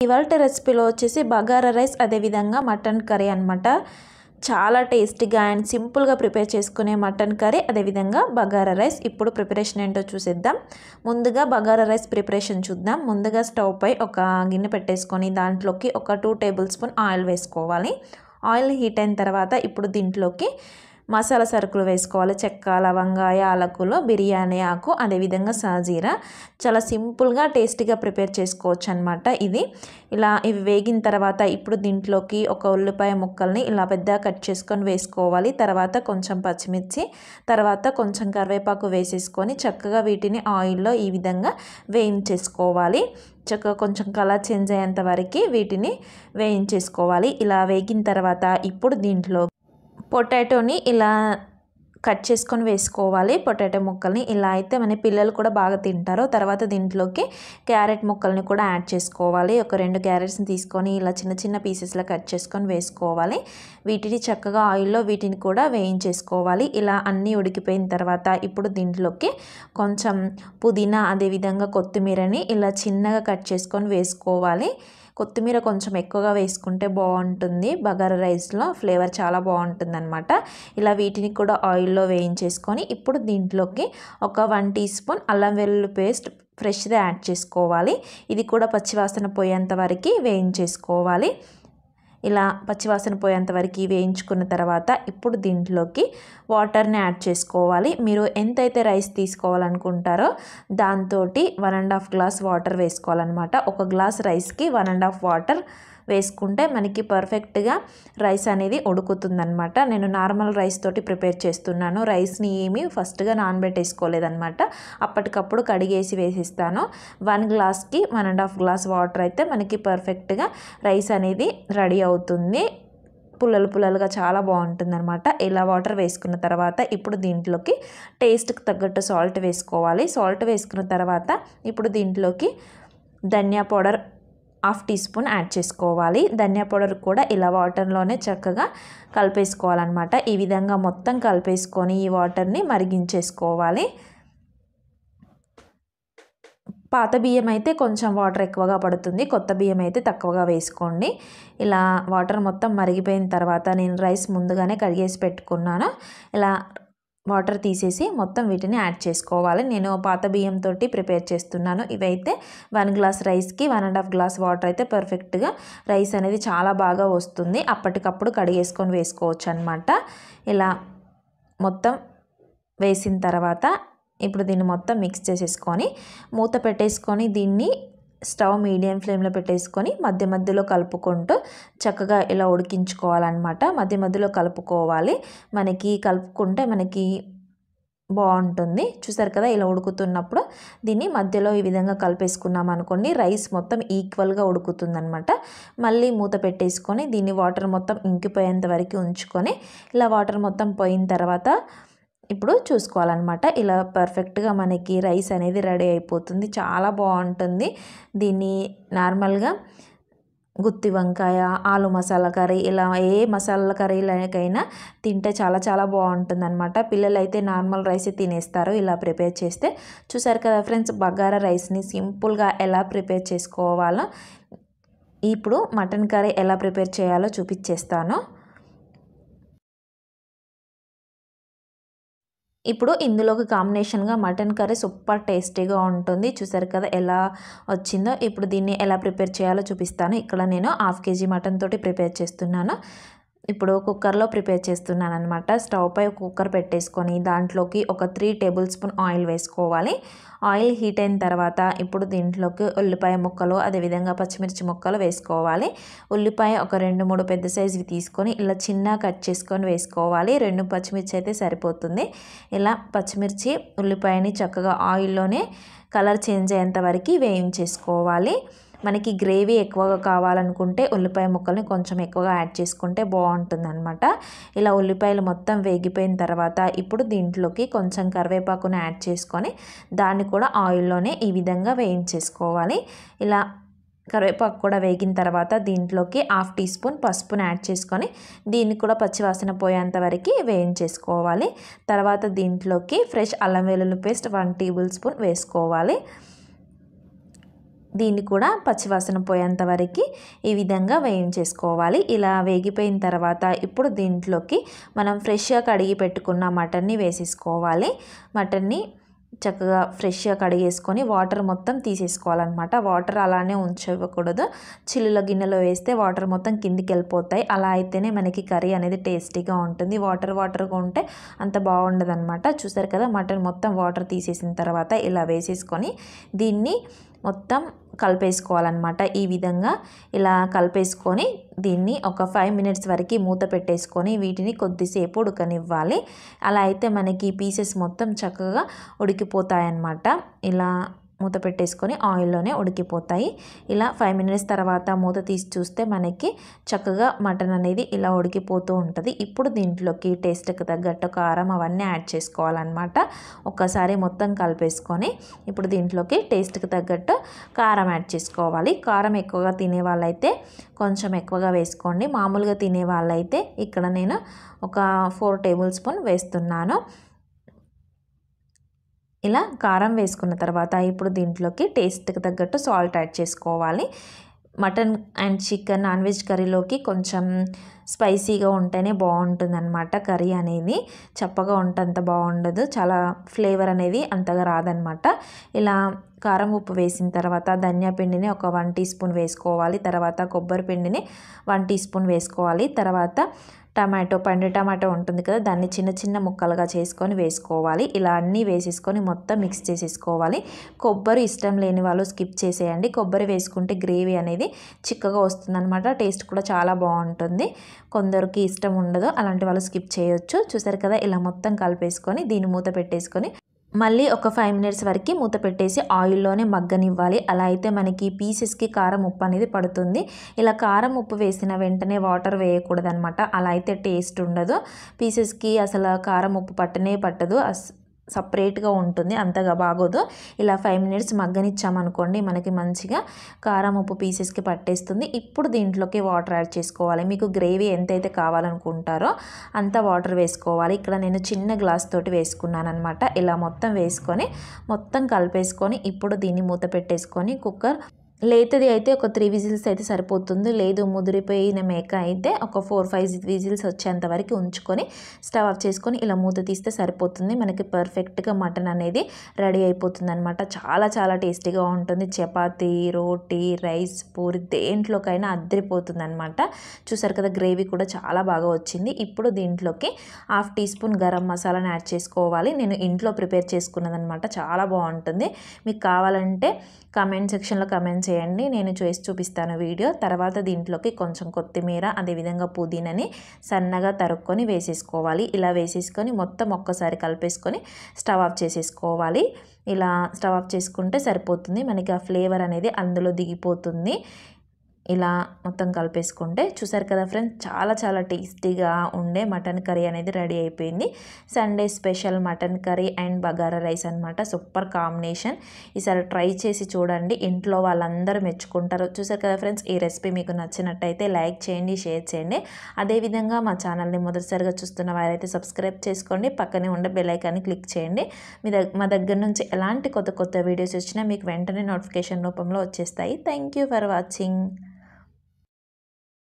ఇవాల్టి రెసిపీలో వచ్చేసి బగారా రైస్ అదే విధంగా మటన్ కర్రీ అన్నమాట. చాలా టేస్టీగా అండ్ సింపుల్గా ప్రిపేర్ చేసుకునే మటన్ కర్రీ అదే విధంగా బగారా రైస్. ఇప్పుడు ప్రిపరేషన్ ఏంటో చూసేద్దాం. ముందుగా బగారా రైస్ ప్రిపరేషన్ చూద్దాం. ముందుగా స్టవ్ పై ఒక గిన్నె పెట్టేసుకొని దాంట్లోకి ఒక 2 టేబుల్ స్పూన్ ఆయిల్ వేసుకోవాలి. ఆయిల్ హీట్ అయిన తర్వాత ఇప్పుడు దీంట్లోకి మసాలా సరుకులు వేసుకోవాలి. చెక్క, లవంగా, యాలకులు, బిర్యానీ ఆకు, అదేవిధంగా సాజీరా. చాలా సింపుల్గా టేస్టీగా ప్రిపేర్ చేసుకోవచ్చు అనమాట ఇది. ఇలా ఇవి వేగిన తర్వాత ఇప్పుడు దీంట్లోకి ఒక ఉల్లిపాయ ముక్కల్ని ఇలా పెద్దగా కట్ చేసుకొని వేసుకోవాలి. తర్వాత కొంచెం పచ్చిమిర్చి, తర్వాత కొంచెం కరివేపాకు వేసేసుకొని చక్కగా వీటిని ఆయిల్లో ఈ విధంగా వేయించేసుకోవాలి. చక్కగా కొంచెం కలర్ చేంజ్ అయ్యేంత వరకు వీటిని వేయించేసుకోవాలి. ఇలా వేగిన తర్వాత ఇప్పుడు దీంట్లో పొటాటోని ఇలా కట్ చేసుకొని వేసుకోవాలి. పొటాటో ముక్కల్ని ఇలా అయితే మన పిల్లలు కూడా బాగా తింటారు. తర్వాత దీంట్లోకి క్యారెట్ ముక్కల్ని కూడా యాడ్ చేసుకోవాలి. ఒక 2 క్యారెట్స్ని తీసుకొని ఇలా చిన్న చిన్న పీసెస్లో కట్ చేసుకొని వేసుకోవాలి. వీటిని చక్కగా ఆయిల్లో వీటిని కూడా వేయించేసుకోవాలి. ఇలా అన్నీ ఉడికిపోయిన తర్వాత ఇప్పుడు దీంట్లోకి కొంచెం పుదీనా అదేవిధంగా కొత్తిమీరని ఇలా చిన్నగా కట్ చేసుకొని వేసుకోవాలి. కొత్తిమీర కొంచెం ఎక్కువగా వేసుకుంటే బాగుంటుంది. బగారా రైస్లో ఫ్లేవర్ చాలా బాగుంటుంది అనమాట. ఇలా వీటిని కూడా ఆయిల్లో వేయించేసుకొని ఇప్పుడు దీంట్లోకి ఒక 1 టీ స్పూన్ అల్లం వెల్లుల్లి పేస్ట్ ఫ్రెష్గా యాడ్ చేసుకోవాలి. ఇది కూడా పచ్చివాసన పోయేంత వరకు వేయించేసుకోవాలి. ఇలా పచ్చివాసన పోయేంత వరకు వేయించుకున్న తర్వాత ఇప్పుడు దీంట్లోకి వాటర్ని యాడ్ చేసుకోవాలి. మీరు ఎంతైతే రైస్ తీసుకోవాలనుకుంటారో దాంతో 1.5 గ్లాస్ వాటర్ వేసుకోవాలన్నమాట. ఒక గ్లాస్ రైస్కి 1.5 వాటర్ వేసుకుంటే మనకి పర్ఫెక్ట్గా రైస్ అనేది ఉడుకుతుందనమాట. నేను నార్మల్ రైస్ తోటి ప్రిపేర్ చేస్తున్నాను. రైస్ని ఏమీ ఫస్ట్గా నానబెట్టేసుకోలేదన్నమాట. అప్పటికప్పుడు కడిగేసి వేసిస్తాను. 1 గ్లాస్కి 1.5 గ్లాస్ వాటర్ అయితే మనకి పర్ఫెక్ట్గా రైస్ అనేది రెడీ అవుతుంది. పుల్లలుగా చాలా బాగుంటుందన్నమాట. ఇలా వాటర్ వేసుకున్న తర్వాత ఇప్పుడు దీంట్లోకి టేస్ట్కి తగ్గట్టు సాల్ట్ వేసుకోవాలి. సాల్ట్ వేసుకున్న తర్వాత ఇప్పుడు దీంట్లోకి ధనియా పౌడర్ 1/2 టీ స్పూన్ యాడ్ చేసుకోవాలి. ధనియా పౌడర్ కూడా ఇలా వాటర్లోనే చక్కగా కలిపేసుకోవాలన్నమాట. ఈ విధంగా మొత్తం కలిపేసుకొని ఈ వాటర్ని మరిగించేసుకోవాలి. పాత బియ్యం అయితే కొంచెం వాటర్ ఎక్కువగా పడుతుంది. కొత్త బియ్యం అయితే తక్కువగా వేసుకోండి. ఇలా వాటర్ మొత్తం మరిగిపోయిన తర్వాత నేను రైస్ ముందుగానే కడిగేసి పెట్టుకున్నాను. ఇలా వాటర్ తీసేసి మొత్తం వీటిని యాడ్ చేసుకోవాలి. నేను పాత బియ్యంతో ప్రిపేర్ చేస్తున్నాను. ఇవైతే 1 గ్లాస్ రైస్కి 1.5 గ్లాస్ వాటర్ అయితే పర్ఫెక్ట్గా రైస్ అనేది చాలా బాగా వస్తుంది. అప్పటికప్పుడు కడిగేసుకొని వేసుకోవచ్చు అనమాట. ఇలా మొత్తం వేసిన తర్వాత ఇప్పుడు దీన్ని మొత్తం మిక్స్ చేసేసుకొని మూత పెట్టేసుకొని దీన్ని స్టవ్ మీడియం ఫ్లేమ్లో పెట్టేసుకొని మధ్య మధ్యలో కలుపుకుంటూ చక్కగా ఇలా ఉడికించుకోవాలన్నమాట. మధ్య మధ్యలో కలుపుకోవాలి. మనకి కలుపుకుంటే మనకి బాగుంటుంది. చూసారు కదా, ఇలా ఉడుకుతున్నప్పుడు దీన్ని మధ్యలో ఈ విధంగా కలిపేసుకున్నాం అనుకోండి రైస్ మొత్తం ఈక్వల్గా ఉడుకుతుందనమాట. మళ్ళీ మూత పెట్టేసుకొని దీన్ని వాటర్ మొత్తం ఇంకిపోయేంత వరకు ఉంచుకొని ఇలా వాటర్ మొత్తం పోయిన తర్వాత ఇప్పుడు చూసుకోవాలన్నమాట. ఇలా పర్ఫెక్ట్గా మనకి రైస్ అనేది రెడీ అయిపోతుంది. చాలా బాగుంటుంది. దీన్ని నార్మల్గా గుత్తి వంకాయ, ఆలు మసాలా కర్రీ, ఇలా ఏ మసాలా కర్రీలకైనా తింటే చాలా చాలా బాగుంటుంది అనమాట. పిల్లలు అయితే నార్మల్ రైస్ తినేస్తారు ఇలా ప్రిపేర్ చేస్తే. చూసారు కదా ఫ్రెండ్స్, బగారా రైస్ని సింపుల్గా ఎలా ప్రిపేర్ చేసుకోవాలో ఇప్పుడు మటన్ కర్రీ ఎలా ప్రిపేర్ చేయాలో చూపించేస్తాను. ఇప్పుడు ఇందులోకి కాంబినేషన్గా మటన్ కర్రీ సూపర్ టేస్టీగా ఉంటుంది. చూసారు కదా ఎలా వచ్చిందో. ఇప్పుడు దీన్ని ఎలా ప్రిపేర్ చేయాలో చూపిస్తాను. ఇక్కడ నేను 1/2 కేజీ మటన్ తోటి ప్రిపేర్ చేస్తున్నాను. ఇప్పుడు కుక్కర్లో ప్రిపేర్ చేస్తున్నాను అనమాట. స్టవ్ పై కుక్కర్ పెట్టేసుకొని దాంట్లోకి ఒక 3 టేబుల్ స్పూన్ ఆయిల్ వేసుకోవాలి. ఆయిల్ హీట్ అయిన తర్వాత ఇప్పుడు దీంట్లోకి ఉల్లిపాయ ముక్కలు అదేవిధంగా పచ్చిమిర్చి ముక్కలు వేసుకోవాలి. ఉల్లిపాయ ఒక 2-3 పెద్ద సైజువి తీసుకొని ఇలా చిన్న కట్ చేసుకొని వేసుకోవాలి. 2 పచ్చిమిర్చి అయితే సరిపోతుంది. ఇలా పచ్చిమిర్చి ఉల్లిపాయని చక్కగా ఆయిల్లోనే కలర్ చేంజ్ అయ్యేంత వరకు వేయించేసుకోవాలి. మనకి గ్రేవీ ఎక్కువగా కావాలనుకుంటే ఉల్లిపాయ ముక్కల్ని కొంచెం ఎక్కువగా యాడ్ చేసుకుంటే బాగుంటుంది అనమాట. ఇలా ఉల్లిపాయలు మొత్తం వేగిపోయిన తర్వాత ఇప్పుడు దీంట్లోకి కొంచెం కరివేపాకును యాడ్ చేసుకొని దాన్ని కూడా ఆయిల్లోనే ఈ విధంగా వేయించేసుకోవాలి. ఇలా కరివేపాకు కూడా వేగిన తర్వాత దీంట్లోకి 1/2 టీ స్పూన్ పసుపును యాడ్ చేసుకొని దీన్ని కూడా పచ్చివాసన పోయేంత వరకు వేయించేసుకోవాలి. తర్వాత దీంట్లోకి ఫ్రెష్ అల్లం వెల్లుల్లి పేస్ట్ 1 టేబుల్ స్పూన్ వేసుకోవాలి. దీన్ని కూడా పచ్చివాసన పోయేంత వరకు ఈ విధంగా వేయించేసుకోవాలి. ఇలా వేగిపోయిన తర్వాత ఇప్పుడు దీంట్లోకి మనం ఫ్రెష్గా కడిగి పెట్టుకున్న మటన్ని వేసేసుకోవాలి. మటన్ని చక్కగా ఫ్రెష్గా కడిగేసుకొని వాటర్ మొత్తం తీసేసుకోవాలన్నమాట. వాటర్ అలానే ఉంచకూడదు. చిల్లుల గిన్నెలో వేస్తే వాటర్ మొత్తం కిందికి వెళ్ళిపోతాయి. అలా అయితేనే మనకి కర్రీ అనేది టేస్టీగా ఉంటుంది. వాటర్గా ఉంటే అంత బాగుండదు అనమాట. చూసారు కదా, మటన్ మొత్తం వాటర్ తీసేసిన తర్వాత ఇలా వేసేసుకొని దీన్ని మొత్తం కలిపేసుకోవాలన్నమాట. ఈ విధంగా ఇలా కలిపేసుకొని దీన్ని ఒక 5 మినిట్స్ వరకు మూత పెట్టేసుకొని వీటిని కొద్దిసేపు ఉడకనివ్వాలి. అలా అయితే మనకి పీసెస్ మొత్తం చక్కగా ఉడికిపోతాయన్నమాట. ఇలా మూత పెట్టేసుకొని ఆయిల్లోనే ఉడికిపోతాయి. ఇలా 5 మినిట్స్ తర్వాత మూత తీసి చూస్తే మనకి చక్కగా మటన్ అనేది ఇలా ఉడికిపోతూ ఉంటుంది. ఇప్పుడు దీంట్లోకి టేస్ట్కి తగ్గట్టు కారం అవన్నీ యాడ్ చేసుకోవాలన్నమాట. ఒక్కసారి మొత్తం కలిపేసుకొని ఇప్పుడు దీంట్లోకి టేస్ట్కి తగ్గట్టు కారం యాడ్ చేసుకోవాలి. కారం ఎక్కువగా తినే వాళ్ళైతే కొంచెం ఎక్కువగా వేసుకోండి. మామూలుగా తినే వాళ్ళైతే ఇక్కడ నేను ఒక 4 టేబుల్ స్పూన్ వేస్తున్నాను. ఇలా కారం వేసుకున్న తర్వాత ఇప్పుడు దీంట్లోకి టేస్ట్కి తగ్గట్టు సాల్ట్ యాడ్ చేసుకోవాలి. Mutton and chicken non veg కర్రీలోకి కొంచెం స్పైసీగా ఉంటేనే బాగుంటుందన్నమాట. కర్రీ అనేది చప్పగా ఉంటే అంత బాగుండదు. చాలా ఫ్లేవర్ అనేది అంతగా రాదనమాట. ఇలా కారం ఉప్పు వేసిన తర్వాత ధనియా పిండిని ఒక 1 టీ స్పూన్ వేసుకోవాలి. తర్వాత కొబ్బరి పిండిని 1 టీ స్పూన్ వేసుకోవాలి. తర్వాత పండు టమాటో ఉంటుంది కదా, దాన్ని చిన్న చిన్న ముక్కలుగా చేసుకొని వేసుకోవాలి. ఇలా అన్నీ వేసేసుకొని మొత్తం మిక్స్ చేసేసుకోవాలి. కొబ్బరి ఇష్టం లేని వాళ్ళు స్కిప్ చేసేయండి. కొబ్బరి వేసుకుంటే గ్రేవీ అనేది చిక్కగా వస్తుందన్నమాట. టేస్ట్ కూడా చాలా బాగుంటుంది. కొందరికి ఇష్టం ఉండదు, అలాంటి వాళ్ళు స్కిప్ చేయొచ్చు. చూసారు కదా, ఇలా మొత్తం కలిపేసుకొని దీన్ని మూత పెట్టేసుకొని మళ్ళీ ఒక 5 మినిట్స్ వరకు మూత పెట్టేసి ఆయిల్లోనే మగ్గనివ్వాలి. అలా అయితే మనకి పీసెస్కి కారం ఉప్పు అనేది పడుతుంది. ఇలా కారం ఉప్పు వేసిన వెంటనే వాటర్ వేయకూడదు అనమాట. అలా అయితే టేస్ట్ ఉండదు. పీసెస్కి అసలు కారం ఉప్పు పట్టనే పట్టదు. సపరేట్గా ఉంటుంది, అంతగా బాగోదు. ఇలా 5 మినిట్స్ మగ్గనిచ్చామనుకోండి మనకి మంచిగా కారం ఉప్పు పీసెస్కి పట్టేస్తుంది. ఇప్పుడు దీంట్లోకి వాటర్ యాడ్ చేసుకోవాలి. మీకు గ్రేవీ ఎంతైతే కావాలనుకుంటారో అంత వాటర్ వేసుకోవాలి. ఇక్కడ నేను చిన్న గ్లాస్ తోటి వేసుకున్నాను అనమాట. ఇలా మొత్తం వేసుకొని మొత్తం కలిపేసుకొని ఇప్పుడు దీన్ని మూత పెట్టేసుకొని కుక్కర్ లేతది అయితే ఒక 3 విజిల్స్ అయితే సరిపోతుంది. లేదు ముదిరిపోయిన మేక అయితే ఒక 4-5 విజిల్స్ వచ్చేంత వరకు ఉంచుకొని స్టవ్ ఆఫ్ చేసుకొని ఇలా మూత తీస్తే సరిపోతుంది. మనకి పర్ఫెక్ట్గా మటన్ అనేది రెడీ అయిపోతుంది అనమాట. చాలా చాలా టేస్టీగా ఉంటుంది. చపాతీ, రోటీ, రైస్, పూరి దేంట్లోకైనా అద్దరిపోతుంది అనమాట. చూసారు కదా, గ్రేవీ కూడా చాలా బాగా వచ్చింది. ఇప్పుడు దీంట్లోకి 1/2 టీ స్పూన్ గరం మసాలాను యాడ్ చేసుకోవాలి. నేను ఇంట్లో ప్రిపేర్ చేసుకున్నదనమాట. చాలా బాగుంటుంది. మీకు కావాలంటే కామెంట్ సెక్షన్లో కామెంట్ చేయండి, నేను చేసి చూపిస్తాను వీడియో. తర్వాత దీంట్లోకి కొంచెం కొత్తిమీర, అదేవిధంగా పుదీనాని సన్నగా తరుక్కొని వేసేసుకోవాలి. ఇలా వేసేసుకొని మొత్తం ఒక్కసారి కలిపేసుకొని స్టవ్ ఆఫ్ చేసేసుకోవాలి. ఇలా స్టవ్ ఆఫ్ చేసుకుంటే సరిపోతుంది. మనకి ఆ ఫ్లేవర్ అనేది అందులో దిగిపోతుంది. ఇలా మొత్తం కలిపేసుకుంటే చూసారు కదా ఫ్రెండ్స్, చాలా చాలా టేస్టీగా ఉండే మటన్ కర్రీ అనేది రెడీ అయిపోయింది. Sunday special mutton curry and bagara rice అనమాట. Super combination. ఈసారి ట్రై చేసి చూడండి, ఇంట్లో వాళ్ళందరూ మెచ్చుకుంటారు. చూసారు కదా ఫ్రెండ్స్, ఈ రెసిపీ మీకు నచ్చినట్టయితే లైక్ చేయండి, షేర్ చేయండి. అదేవిధంగా మా ఛానల్ని మొదటిసారిగా చూస్తున్న వారైతే సబ్స్క్రైబ్ చేసుకోండి. పక్కనే ఉండే బెల్ ఐకాన్ని క్లిక్ చేయండి. మా దగ్గర నుంచి ఎలాంటి కొత్త కొత్త వీడియోస్ వచ్చినా మీకు వెంటనే నోటిఫికేషన్ రూపంలో వచ్చేస్తాయి. Thank you for watching.